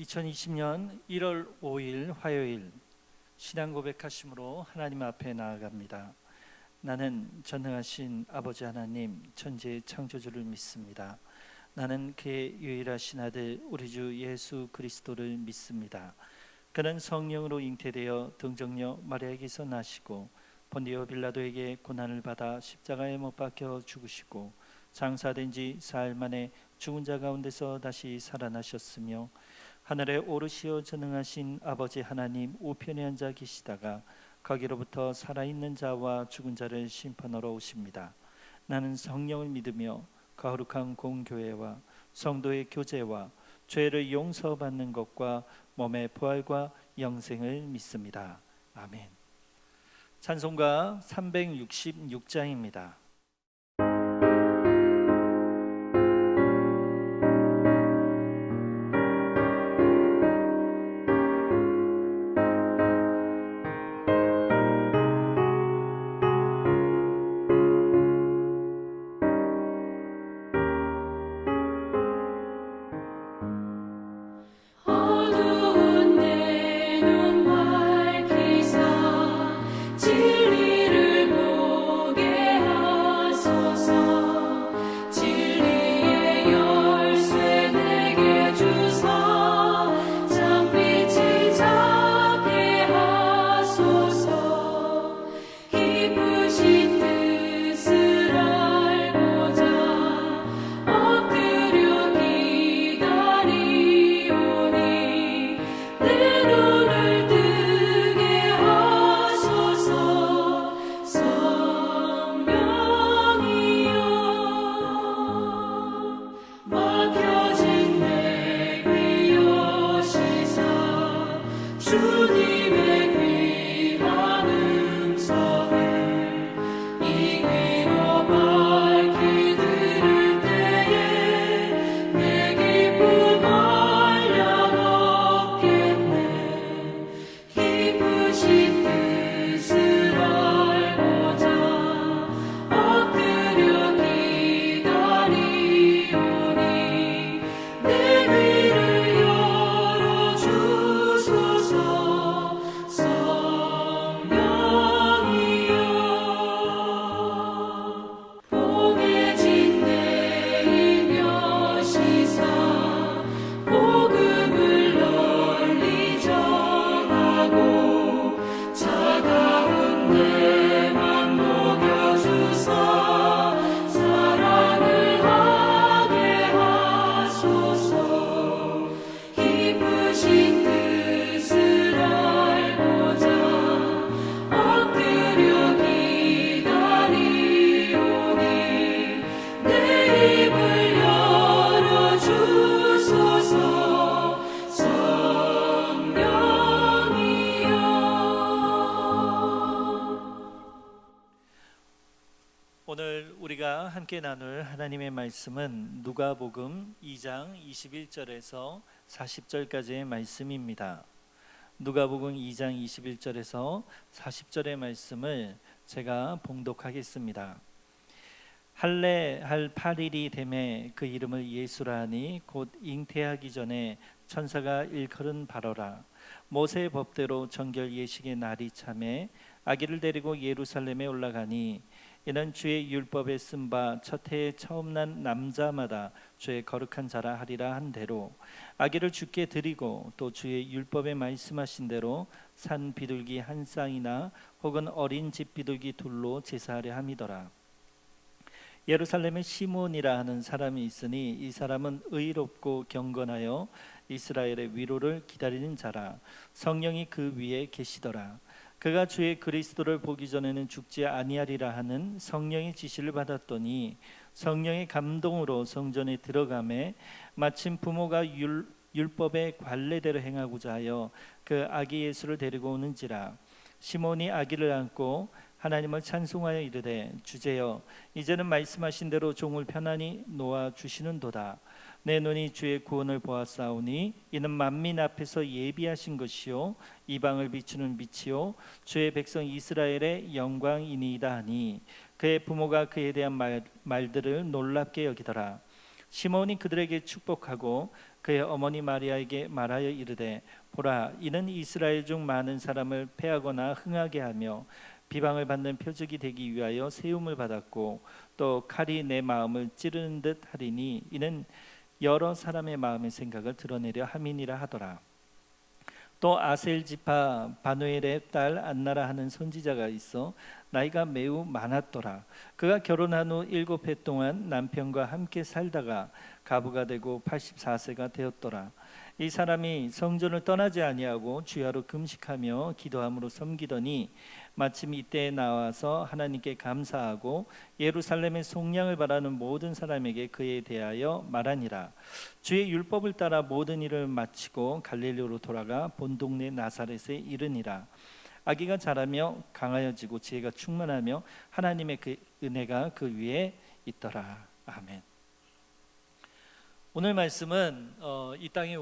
2020년 1월 5일 화요일 신앙 고백하심으로 하나님 앞에 나아갑니다. 나는 전능하신 아버지 하나님 천지의 창조주를 믿습니다. 나는 그의 유일하신 아들 우리 주 예수 그리스도를 믿습니다. 그는 성령으로 잉태되어 등정녀 마리아에게서 나시고 본디오 빌라도에게 고난을 받아 십자가에 못 박혀 죽으시고 장사된 지 사흘 만에 죽은 자 가운데서 다시 살아나셨으며 하늘에 오르시어 전능하신 아버지 하나님 우편에 앉아 계시다가 거기로부터 살아있는 자와 죽은 자를 심판하러 오십니다. 나는 성령을 믿으며 거룩한 공교회와 성도의 교제와 죄를 용서받는 것과 몸의 부활과 영생을 믿습니다. 아멘. 찬송가 366장입니다. 오늘 우리가 함께 나눌 하나님의 말씀은 누가복음 2장 21절에서 40절까지의 말씀입니다. 누가복음 2장 21절에서 40절의 말씀을 제가 봉독하겠습니다. 할례할 8일이 되매 그 이름을 예수라 하니 곧 잉태하기 전에 천사가 일컬은 바로라. 모세의 법대로 정결 예식의 날이 차매 아기를 데리고 예루살렘에 올라가니 이는 주의 율법에 쓴 바 첫 해에 처음 난 남자마다 주의 거룩한 자라 하리라 한 대로 아기를 주께 드리고 또 주의 율법에 말씀하신 대로 산 비둘기 한 쌍이나 혹은 어린 집 비둘기 둘로 제사하려 함이더라. 예루살렘에 시몬이라 하는 사람이 있으니 이 사람은 의롭고 경건하여 이스라엘의 위로를 기다리는 자라. 성령이 그 위에 계시더라. 그가 주의 그리스도를 보기 전에는 죽지 아니하리라 하는 성령의 지시를 받았더니 성령의 감동으로 성전에 들어가매 마침 부모가 율법의 관례대로 행하고자 하여 그 아기 예수를 데리고 오는지라. 시몬이 아기를 안고 하나님을 찬송하여 이르되 주제여 이제는 말씀하신 대로 종을 편안히 놓아 주시는도다. 내 눈이 주의 구원을 보았사오니 이는 만민 앞에서 예비하신 것이요 이방을 비추는 빛이요 주의 백성 이스라엘의 영광이니이다 하니 그의 부모가 그에 대한 말들을 놀랍게 여기더라. 시몬이 그들에게 축복하고 그의 어머니 마리아에게 말하여 이르되 보라, 이는 이스라엘 중 많은 사람을 패하거나 흥하게 하며 비방을 받는 표적이 되기 위하여 세움을 받았고 또 칼이 내 마음을 찌르는 듯 하리니 이는 여러 사람의 마음의 생각을 드러내려 함이니라 하더라. 또 아셀 지파 바누엘의 딸 안나라 하는 선지자가 있어 나이가 매우 많았더라. 그가 결혼한 후 7해 동안 남편과 함께 살다가 가부가 되고 84세가 되었더라. 이 사람이 성전을 떠나지 아니하고 주야로 금식하며 기도함으로 섬기더니 마침 이때에 나와서 하나님께 감사하고 예루살렘의 속량을 바라는 모든 사람에게 그에 대하여 말하니라. 주의 율법을 따라 모든 일을 마치고 갈릴리로 돌아가 본 동네 나사렛에 이르니라. 아기가 자라며 강하여지고 지혜가 충만하며 하나님의 그 은혜가 그 위에 있더라. 아멘. 오늘 말씀은 이 땅에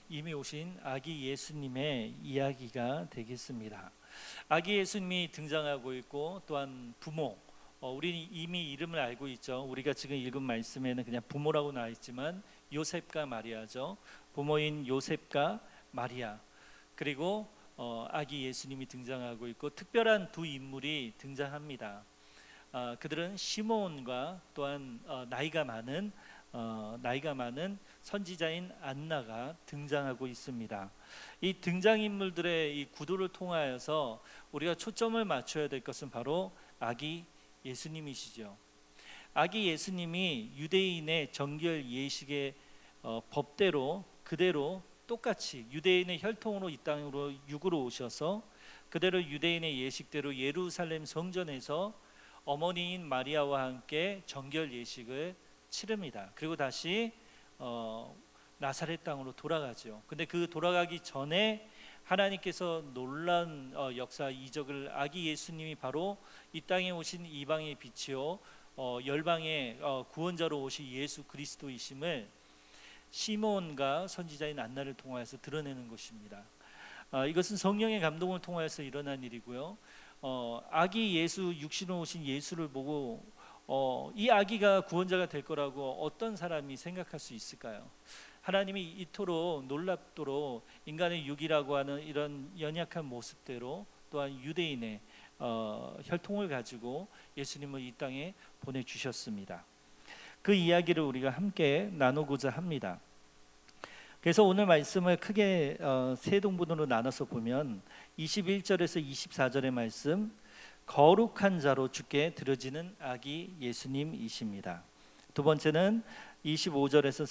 이미 오신 아기 예수님의 이야기가 되겠습니다. 아기 예수님이 등장하고 있고 또한 부모, 우리는 이미 이름을 알고 있죠. 우리가 지금 읽은 말씀에는 그냥 부모라고 나와 있지만 요셉과 마리아죠. 부모인 요셉과 마리아, 그리고 아기 예수님이 등장하고 있고 특별한 두 인물이 등장합니다. 그들은 시몬과 또한 나이가 많은 선지자인 안나가 등장하고 있습니다. 이 등장인물들의 이 구도를 통하여서 우리가 초점을 맞춰야 될 것은 바로 아기 예수님이시죠. 아기 예수님이 유대인의 정결 예식의 법대로 그대로 똑같이 유대인의 혈통으로 이 땅으로 육으로 오셔서 그대로 유대인의 예식대로 예루살렘 성전에서 어머니인 마리아와 함께 정결 예식을 치릅니다. 그리고 다시 나사렛 땅으로 돌아가죠. 근데 그 돌아가기 전에 하나님께서 놀란 역사 이적을 아기 예수님이 바로 이 땅에 오신 이방의 빛이요 열방의 구원자로 오신 예수 그리스도이심을 시몬과 선지자인 안나를 통하여서 드러내는 것입니다. 이것은 성령의 감동을 통하여서 일어난 일이고요. 아기 예수 육신으로 오신 예수를 보고 이 아기가 구원자가 될 거라고 어떤 사람이 생각할 수 있을까요? 하나님이 이토록 놀랍도록 인간의 육이라고 하는 이런 연약한 모습대로 또한 유대인의 혈통을 가지고 예수님을 이 땅에 보내주셨습니다. 그 이야기를 우리가 함께 나누고자 합니다. 그래서 오늘 말씀을 크게 세 동분으로 나눠서 보면 21절에서 24절의 말씀, 거룩한 자로 주께 드려지는 아기 예수님이십니다. 두 번째는 25절에서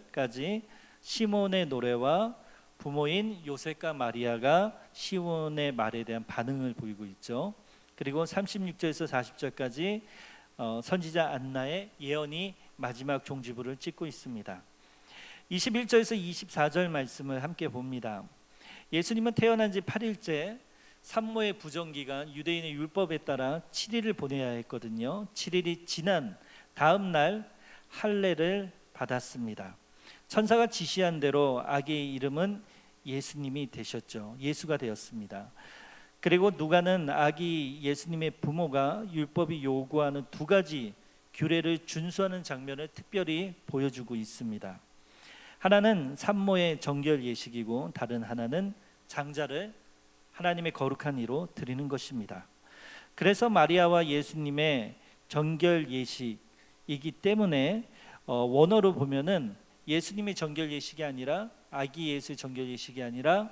35절까지 시몬의 노래와 부모인 요셉과 마리아가 시몬의 말에 대한 반응을 보이고 있죠. 그리고 36절에서 40절까지 선지자 안나의 예언이 마지막 종지부를 찍고 있습니다. 21절에서 24절 말씀을 함께 봅니다. 예수님은 태어난 지 8일째 산모의 부정기간 유대인의 율법에 따라 7일을 보내야 했거든요. 7일이 지난 다음 날 할례를 받았습니다. 천사가 지시한 대로 아기의 이름은 예수님이 되셨죠. 예수가 되었습니다. 그리고 누가는 아기 예수님의 부모가 율법이 요구하는 두 가지 규례를 준수하는 장면을 특별히 보여주고 있습니다. 하나는 산모의 정결 예식이고 다른 하나는 장자를 하나님의 거룩한 이로 드리는 것입니다. 그래서 마리아와 예수님의 정결 예식이기 때문에 원어로 보면은 예수님의 정결 예식이 아니라 아기 예수의 정결 예식이 아니라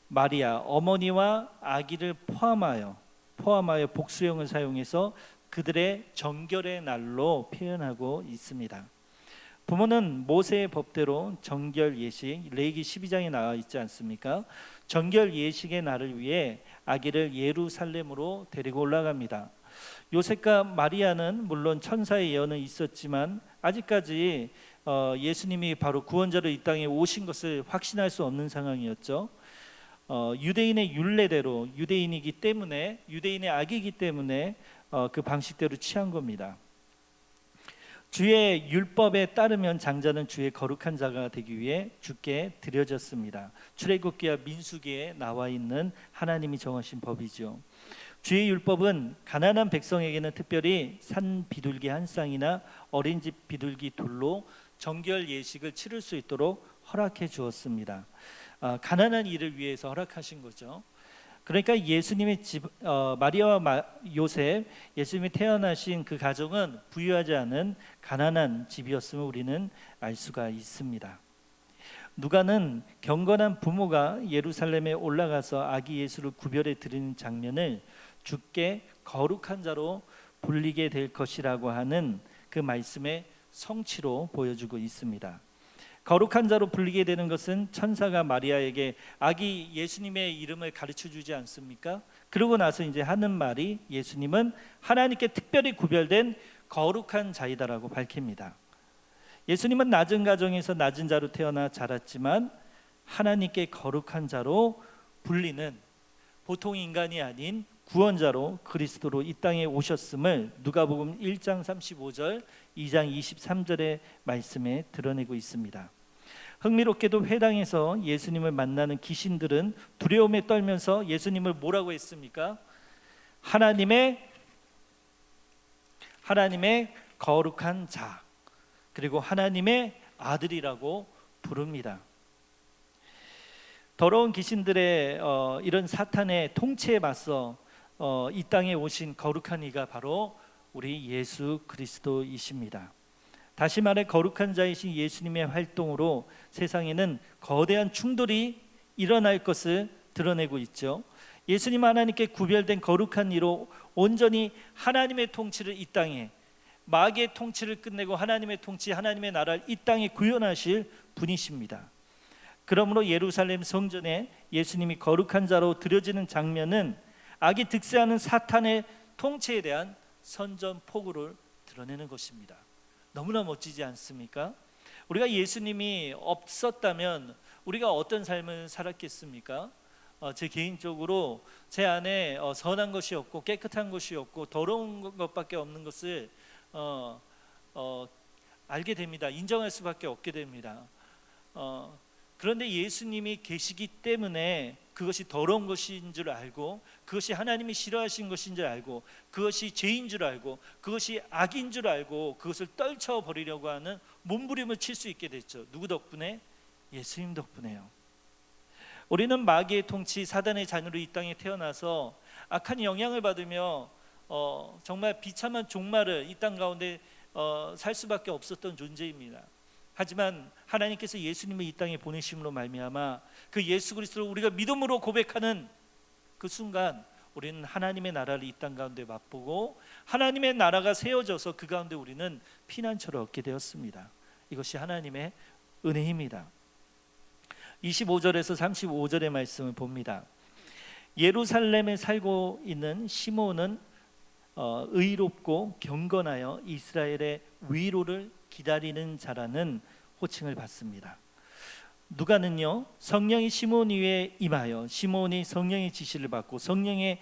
마리아 어머니와 아기를 포함하여 복수형을 사용해서 그들의 정결의 날로 표현하고 있습니다. 부모는 모세의 법대로 정결 예식, 레위기 12장에 나와 있지 않습니까? 정결 예식의 날을 위해 아기를 예루살렘으로 데리고 올라갑니다. 요셉과 마리아는 물론 천사의 예언은 있었지만 아직까지 예수님이 바로 구원자로 이 땅에 오신 것을 확신할 수 없는 상황이었죠. 유대인의 율례대로 유대인이기 때문에 유대인의 아기이기 때문에 그 방식대로 취한 겁니다. 주의 율법에 따르면 장자는 주의 거룩한 자가 되기 위해 주께 드려졌습니다. 출애굽기와 민수기에 나와 있는 하나님이 정하신 법이죠. 주의 율법은 가난한 백성에게는 특별히 산 비둘기 한 쌍이나 어린 집 비둘기 둘로 정결 예식을 치를 수 있도록 허락해 주었습니다. 가난한 이를 위해서 허락하신 거죠. 그러니까 예수님의 집, 마리아와 요셉, 예수님이 태어나신 그 가정은 부유하지 않은 가난한 집이었음을 우리는 알 수가 있습니다. 누가는 경건한 부모가 예루살렘에 올라가서 아기 예수를 구별해 드리는 장면을 주께 거룩한 자로 불리게 될 것이라고 하는 그 말씀의 성취로 보여주고 있습니다. 거룩한 자로 불리게 되는 것은 천사가 마리아에게 아기 예수님의 이름을 가르쳐 주지 않습니까? 그러고 나서 이제 하는 말이 예수님은 하나님께 특별히 구별된 거룩한 자이다라고 밝힙니다. 예수님은 낮은 가정에서 낮은 자로 태어나 자랐지만 하나님께 거룩한 자로 불리는 보통 인간이 아닌 구원자로 그리스도로 이 땅에 오셨음을 누가복음 1장 35절, 2장 23절의 말씀에 드러내고 있습니다. 흥미롭게도 회당에서 예수님을 만나는 귀신들은 두려움에 떨면서 예수님을 뭐라고 했습니까? 하나님의 거룩한 자, 그리고 하나님의 아들이라고 부릅니다. 더러운 귀신들의 이런 사탄의 통치에 맞서 이 땅에 오신 거룩한 이가 바로 우리 예수 그리스도이십니다. 다시 말해 거룩한 자이신 예수님의 활동으로 세상에는 거대한 충돌이 일어날 것을 드러내고 있죠. 예수님 하나님께 구별된 거룩한 이로 온전히 하나님의 통치를 이 땅에, 마귀의 통치를 끝내고 하나님의 통치, 하나님의 나라를 이 땅에 구현하실 분이십니다. 그러므로 예루살렘 성전에 예수님이 거룩한 자로 드려지는 장면은 악이 득세하는 사탄의 통치에 대한 선전포고를 드러내는 것입니다. 너무나 멋지지 않습니까? 우리가 예수님이 없었다면 우리가 어떤 삶을 살았겠습니까? 제 개인적으로 제 안에 선한 것이 없고 깨끗한 것이 없고 더러운 것밖에 없는 것을 알게 됩니다. 인정할 수밖에 없게 됩니다. 그런데 예수님이 계시기 때문에 그것이 더러운 것인 줄 알고, 그것이 하나님이 싫어하신 것인 줄 알고, 그것이 죄인 줄 알고, 그것이 악인 줄 알고 그것을 떨쳐버리려고 하는 몸부림을 칠 수 있게 됐죠. 누구 덕분에? 예수님 덕분에요. 우리는 마귀의 통치, 사단의 자녀로 이 땅에 태어나서 악한 영향을 받으며 정말 비참한 종말을 이 땅 가운데 살 수밖에 없었던 존재입니다. 하지만 하나님께서 예수님을 이 땅에 보내심으로 말미암아 그 예수 그리스도를 우리가 믿음으로 고백하는 그 순간 우리는 하나님의 나라를 이 땅 가운데 맛보고 하나님의 나라가 세워져서 그 가운데 우리는 피난처를 얻게 되었습니다. 이것이 하나님의 은혜입니다. 25절에서 35절의 말씀을 봅니다. 예루살렘에 살고 있는 시몬은 의롭고 경건하여 이스라엘의 위로를 기다리는 자라는 호칭을 받습니다. 누가는요, 성령이 시몬 위에 임하여 시몬이 성령의 지시를 받고 성령의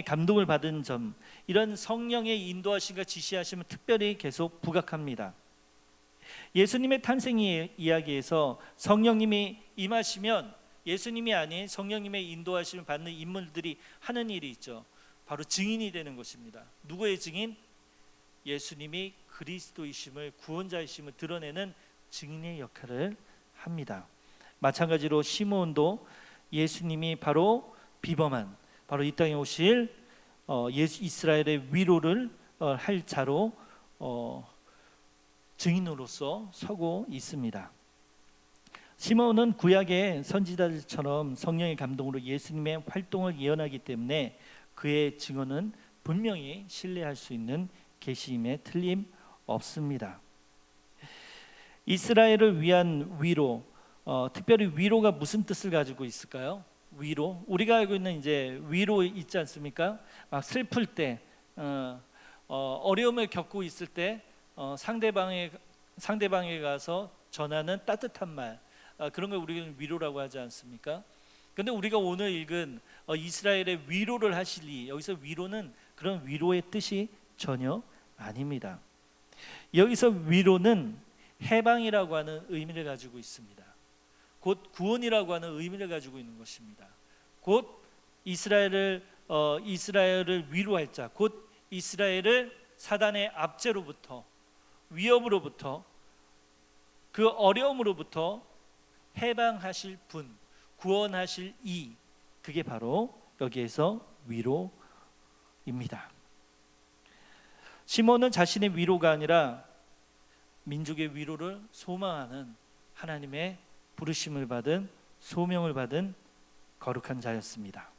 감동을 받은 점, 이런 성령의 인도하심과 지시하심을 특별히 계속 부각합니다. 예수님의 탄생 이야기에서 성령님이 임하시면 예수님이 아닌 성령님의 인도하심을 받는 인물들이 하는 일이 있죠. 바로 증인이 되는 것입니다. 누구의 증인? 예수님이 그리스도이심을, 구원자이심을 드러내는 증인의 역할을 합니다. 마찬가지로 시몬도 예수님이 바로 비범한, 바로 이 땅에 오실 이스라엘의 위로를 할 자로 증인으로서 서고 있습니다. 시몬은 구약의 선지자들처럼 성령의 감동으로 예수님의 활동을 예언하기 때문에 그의 증언은 분명히 신뢰할 수 있는 계시임에 틀림없습니다. 이스라엘을 위한 위로, 특별히 위로가 무슨 뜻을 가지고 있을까요? 위로, 우리가 알고 있는 이제 위로 있지 않습니까? 막 슬플 때, 어려움을 겪고 있을 때 상대방에 가서 전하는 따뜻한 말, 그런 걸 우리는 위로라고 하지 않습니까? 그런데 우리가 오늘 읽은 이스라엘의 위로를 하시리, 여기서 위로는 그런 위로의 뜻이 전혀 아닙니다. 여기서 위로는 해방이라고 하는 의미를 가지고 있습니다. 곧 구원이라고 하는 의미를 가지고 있는 것입니다. 곧 이스라엘을 이스라엘을 위로할 자, 곧 이스라엘을 사단의 압제로부터, 위협으로부터, 그 어려움으로부터 해방하실 분, 구원하실 이, 그게 바로 여기에서 위로입니다. 시몬은 자신의 위로가 아니라 민족의 위로를 소망하는 하나님의 부르심을 받은, 소명을 받은 거룩한 자였습니다.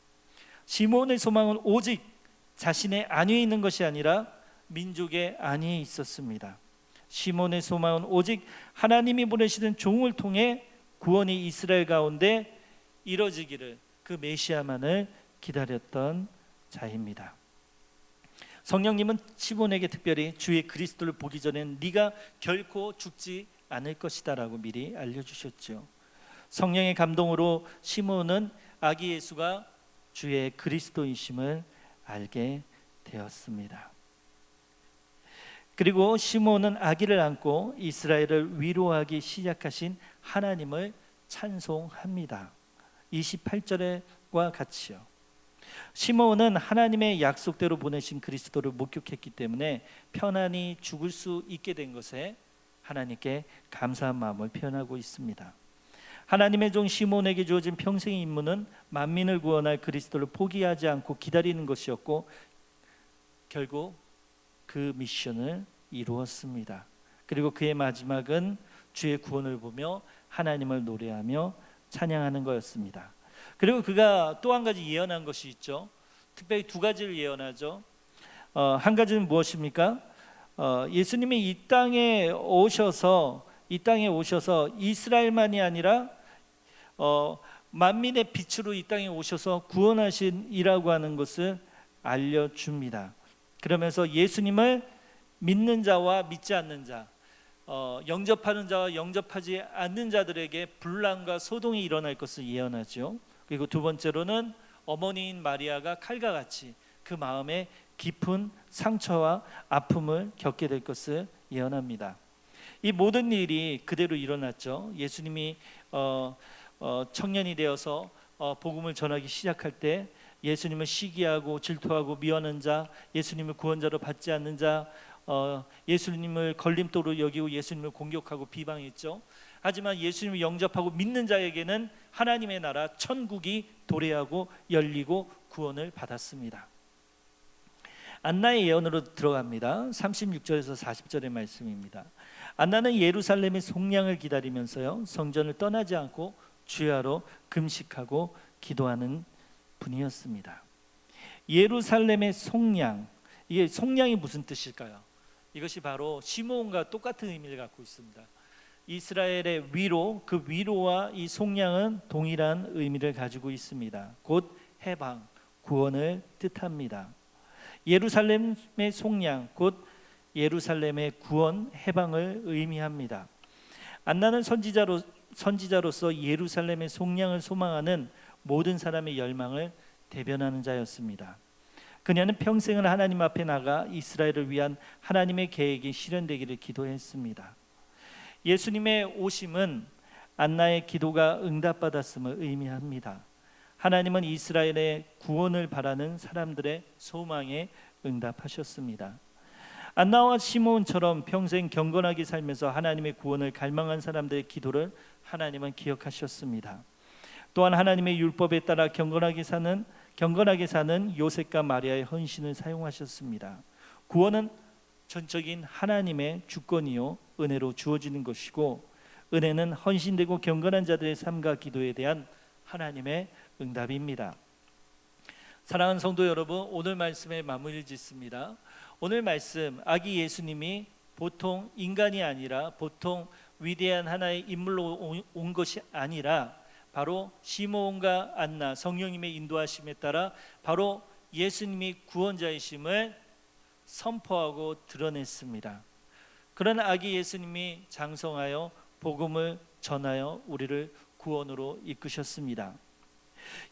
시몬의 소망은 오직 자신의 안위에 있는 것이 아니라 민족의 안위에 있었습니다. 시몬의 소망은 오직 하나님이 보내시는 종을 통해 구원이 이스라엘 가운데 이루어지기를, 그 메시아만을 기다렸던 자입니다. 성령님은 시몬에게 특별히 주의 그리스도를 보기 전엔 네가 결코 죽지 않을 것이다 라고 미리 알려주셨죠. 성령의 감동으로 시몬은 아기 예수가 주의 그리스도이심을 알게 되었습니다. 그리고 시몬은 아기를 안고 이스라엘을 위로하기 시작하신 하나님을 찬송합니다. 28절과 같이요. 시몬은 하나님의 약속대로 보내신 그리스도를 목격했기 때문에 편안히 죽을 수 있게 된 것에 하나님께 감사한 마음을 표현하고 있습니다. 하나님의 종 시몬에게 주어진 평생의 임무는 만민을 구원할 그리스도를 포기하지 않고 기다리는 것이었고, 결국 그 미션을 이루었습니다. 그리고 그의 마지막은 주의 구원을 보며 하나님을 노래하며 찬양하는 거였습니다. 그리고 그가 또 한 가지 예언한 것이 있죠. 특별히 두 가지를 예언하죠. 한 가지는 무엇입니까? 예수님이 이 땅에 오셔서 이스라엘만이 아니라 만민의 빛으로 이 땅에 오셔서 구원하신 이라고 하는 것을 알려줍니다. 그러면서 예수님을 믿는 자와 믿지 않는 자, 영접하는 자와 영접하지 않는 자들에게 분란과 소동이 일어날 것을 예언하죠. 그리고 두 번째로는 어머니인 마리아가 칼과 같이 그 마음에 깊은 상처와 아픔을 겪게 될 것을 예언합니다. 이 모든 일이 그대로 일어났죠. 예수님이 청년이 되어서 복음을 전하기 시작할 때 예수님을 시기하고 질투하고 미워하는 자, 예수님을 구원자로 받지 않는 자, 예수님을 걸림돌로 여기고 예수님을 공격하고 비방했죠. 하지만 예수님을 영접하고 믿는 자에게는 하나님의 나라 천국이 도래하고 열리고 구원을 받았습니다. 안나의 예언으로 들어갑니다. 36절에서 40절의 말씀입니다. 안나는 예루살렘의 속량을 기다리면서요, 성전을 떠나지 않고 주야로 금식하고 기도하는 분이었습니다. 예루살렘의 속량, 이게 속량이 무슨 뜻일까요? 이것이 바로 시므온과 똑같은 의미를 갖고 있습니다. 이스라엘의 위로, 그 위로와 이 속량은 동일한 의미를 가지고 있습니다. 곧 해방, 구원을 뜻합니다. 예루살렘의 속량, 곧 예루살렘의 구원, 해방을 의미합니다. 안나는 선지자로서 예루살렘의 속량을 소망하는 모든 사람의 열망을 대변하는 자였습니다. 그녀는 평생을 하나님 앞에 나가 이스라엘을 위한 하나님의 계획이 실현되기를 기도했습니다. 예수님의 오심은 안나의 기도가 응답받았음을 의미합니다. 하나님은 이스라엘의 구원을 바라는 사람들의 소망에 응답하셨습니다. 안나와 시므온처럼 평생 경건하게 살면서 하나님의 구원을 갈망한 사람들의 기도를 하나님은 기억하셨습니다. 또한 하나님의 율법에 따라 경건하게 사는 요셉과 마리아의 헌신을 사용하셨습니다. 구원은 전적인 하나님의 주권이요 은혜로 주어지는 것이고, 은혜는 헌신되고 경건한 자들의 삶과 기도에 대한 하나님의 응답입니다. 사랑하는 성도 여러분, 오늘 말씀에 마무리를 짓습니다. 오늘 말씀, 아기 예수님이 보통 인간이 아니라 보통 위대한 하나의 인물로 온 것이 아니라 바로 시므온과 안나, 성령님의 인도하심에 따라 바로 예수님이 구원자이심을 선포하고 드러냈습니다. 그런 아기 예수님이 장성하여 복음을 전하여 우리를 구원으로 이끄셨습니다.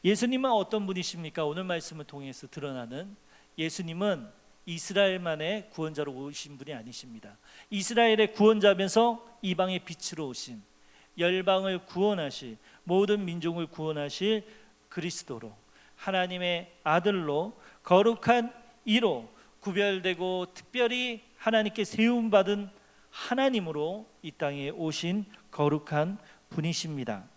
예수님은 어떤 분이십니까? 오늘 말씀을 통해서 드러나는 예수님은 이스라엘만의 구원자로 오신 분이 아니십니다. 이스라엘의 구원자면서 이방의 빛으로 오신, 열방을 구원하실, 모든 민족을 구원하실 그리스도로, 하나님의 아들로 거룩한 이로 구별되고 특별히 하나님께 세움받은 하나님으로 이 땅에 오신 거룩한 분이십니다.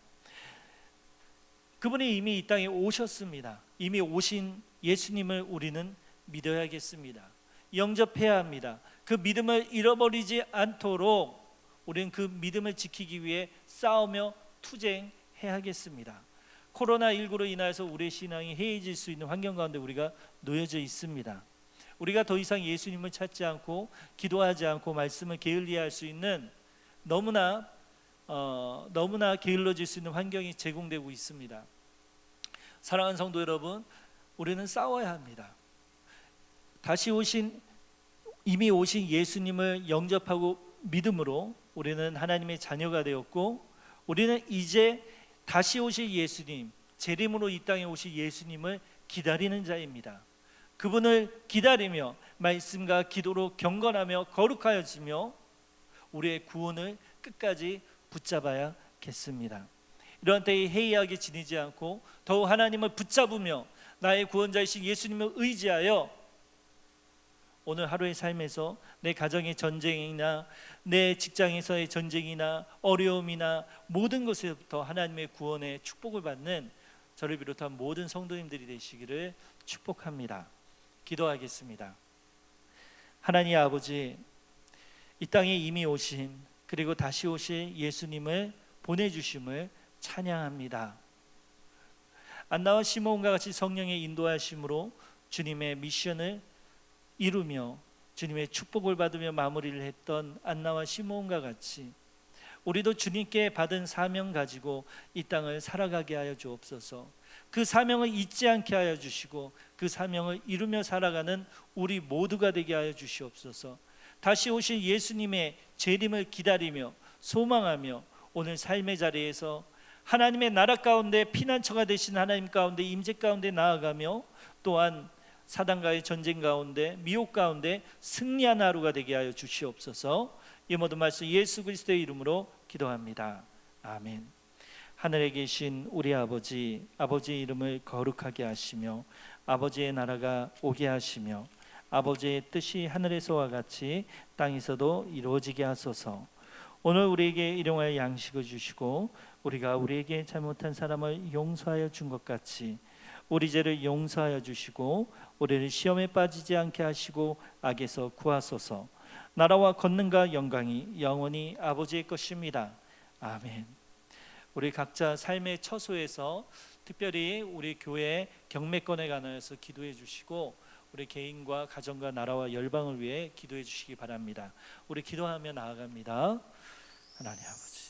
그분이 이미 이 땅에 오셨습니다. 이미 오신 예수님을 우리는 믿어야겠습니다. 영접해야 합니다. 그 믿음을 잃어버리지 않도록 우리는 그 믿음을 지키기 위해 싸우며 투쟁해야겠습니다. 코로나19로 인하여서 우리의 신앙이 해이해질 수 있는 환경 가운데 우리가 놓여져 있습니다. 우리가 더 이상 예수님을 찾지 않고 기도하지 않고 말씀을 게을리할 수 있는 너무나 게을러질 수 있는 환경이 제공되고 있습니다. 사랑하는 성도 여러분, 우리는 싸워야 합니다. 이미 오신 예수님을 영접하고 믿음으로 우리는 하나님의 자녀가 되었고, 우리는 이제 다시 오실 예수님, 재림으로 이 땅에 오실 예수님을 기다리는 자입니다. 그분을 기다리며 말씀과 기도로 경건하며 거룩하여지며 우리의 구원을 끝까지 붙잡아야겠습니다. 이런 때에 해이하게 지내지 않고 더욱 하나님을 붙잡으며 나의 구원자이신 예수님을 의지하여 오늘 하루의 삶에서 내 가정의 전쟁이나 내 직장에서의 전쟁이나 어려움이나 모든 것에서부터 하나님의 구원의 축복을 받는 저를 비롯한 모든 성도님들이 되시기를 축복합니다. 기도하겠습니다. 하나님 아버지, 이 땅에 이미 오신 그리고 다시 오실 예수님을 보내주심을 찬양합니다. 안나와 시몬과 같이 성령의 인도하심으로 주님의 미션을 이루며 주님의 축복을 받으며 마무리를 했던 안나와 시몬과 같이 우리도 주님께 받은 사명 가지고 이 땅을 살아가게 하여 주옵소서. 그 사명을 잊지 않게 하여 주시고 그 사명을 이루며 살아가는 우리 모두가 되게 하여 주시옵소서. 다시 오신 예수님의 재림을 기다리며 소망하며 오늘 삶의 자리에서 하나님의 나라 가운데 피난처가 되신 하나님 가운데 임재 가운데 나아가며 또한 사단과의 전쟁 가운데 미혹 가운데 승리하는 하루가 되게 하여 주시옵소서. 이 모든 말씀 예수 그리스도의 이름으로 기도합니다. 아멘. 하늘에 계신 우리 아버지, 아버지의 이름을 거룩하게 하시며 아버지의 나라가 오게 하시며 아버지의 뜻이 하늘에서와 같이 땅에서도 이루어지게 하소서. 오늘 우리에게 일용할 양식을 주시고 우리가 우리에게 잘못한 사람을 용서하여 준 것 같이 우리 죄를 용서하여 주시고 우리를 시험에 빠지지 않게 하시고 악에서 구하소서. 나라와 권능과 영광이 영원히 아버지의 것입니다. 아멘. 우리 각자 삶의 처소에서 특별히 우리 교회 경매권에 관하여서 기도해 주시고 우리 개인과 가정과 나라와 열방을 위해 기도해 주시기 바랍니다. 우리 기도하며 나아갑니다. 하나님 아버지,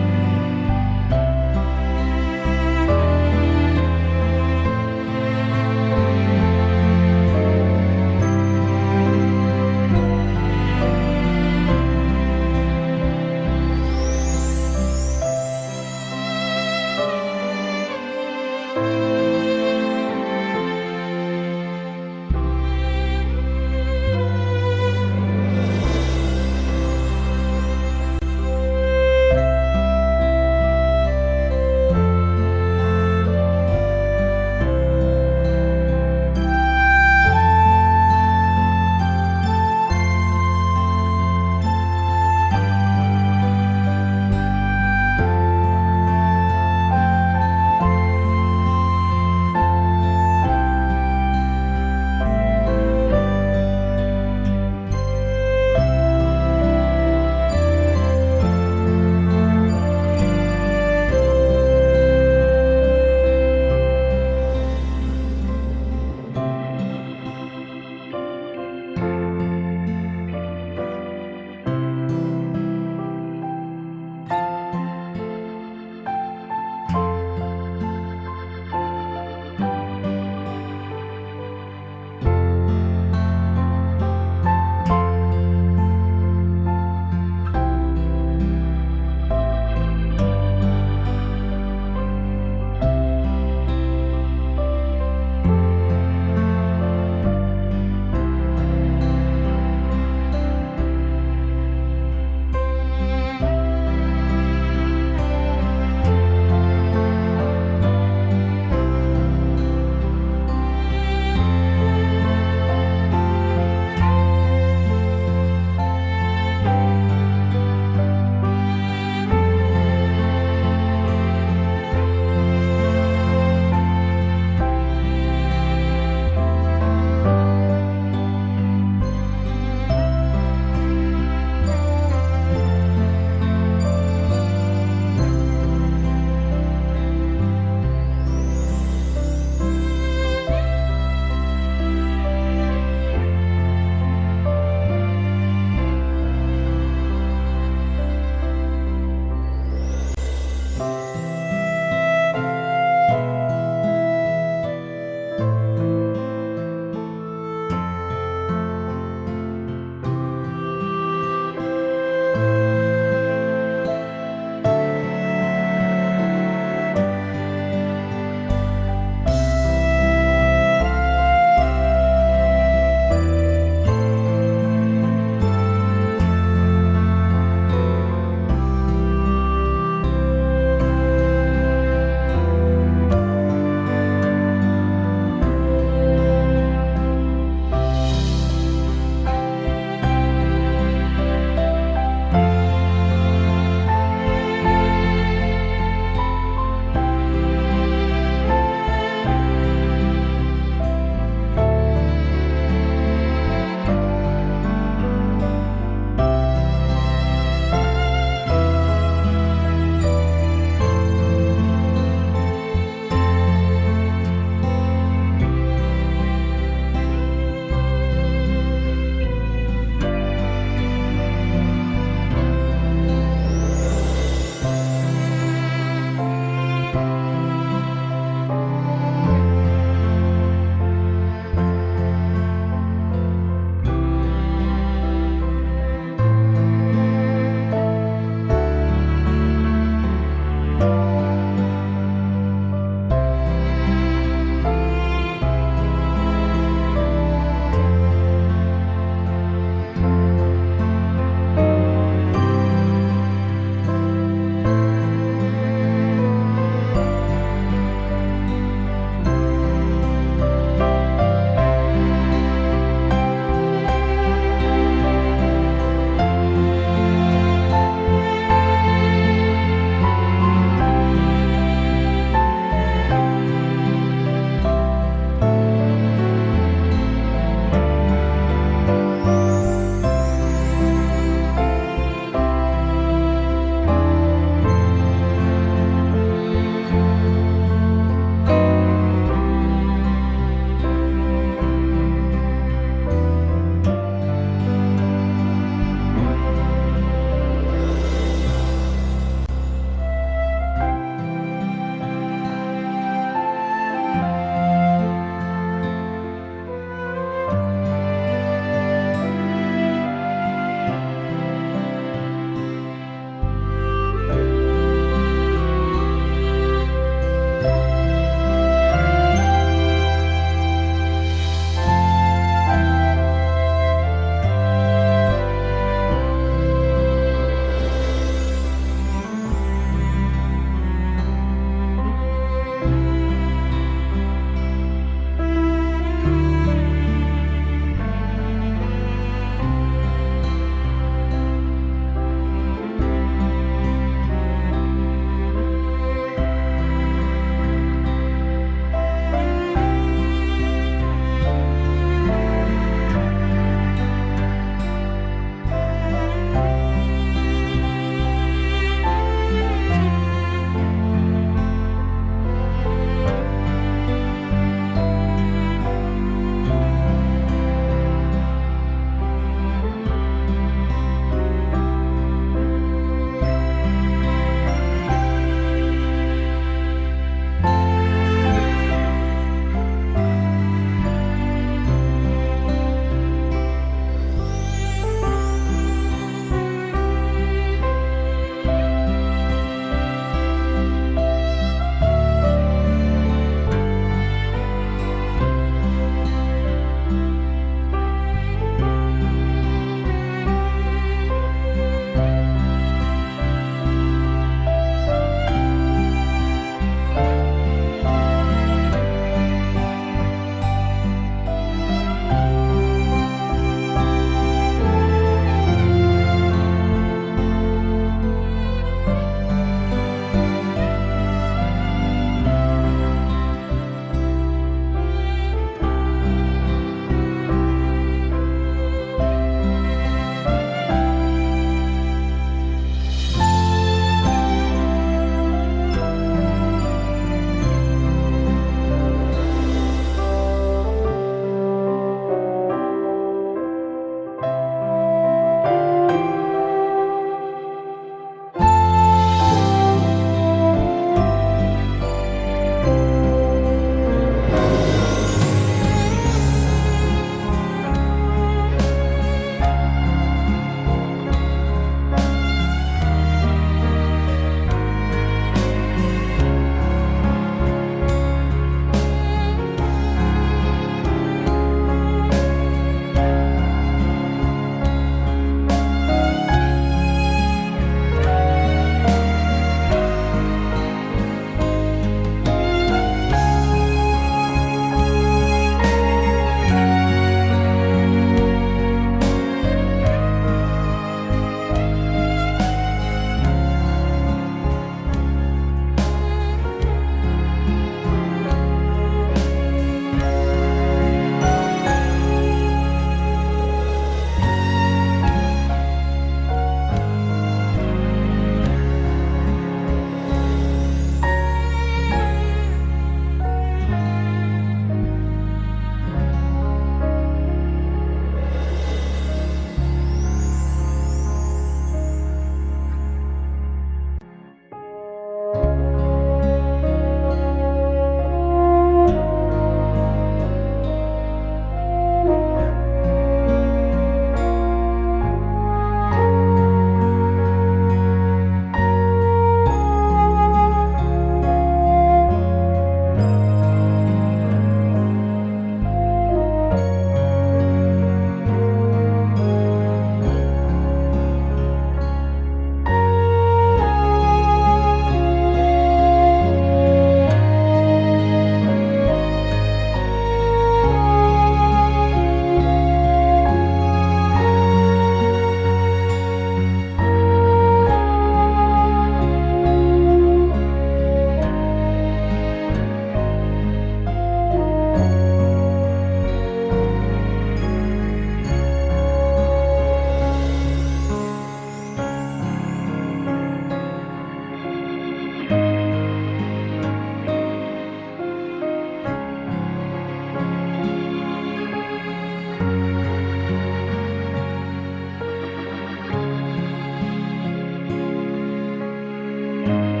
아멘.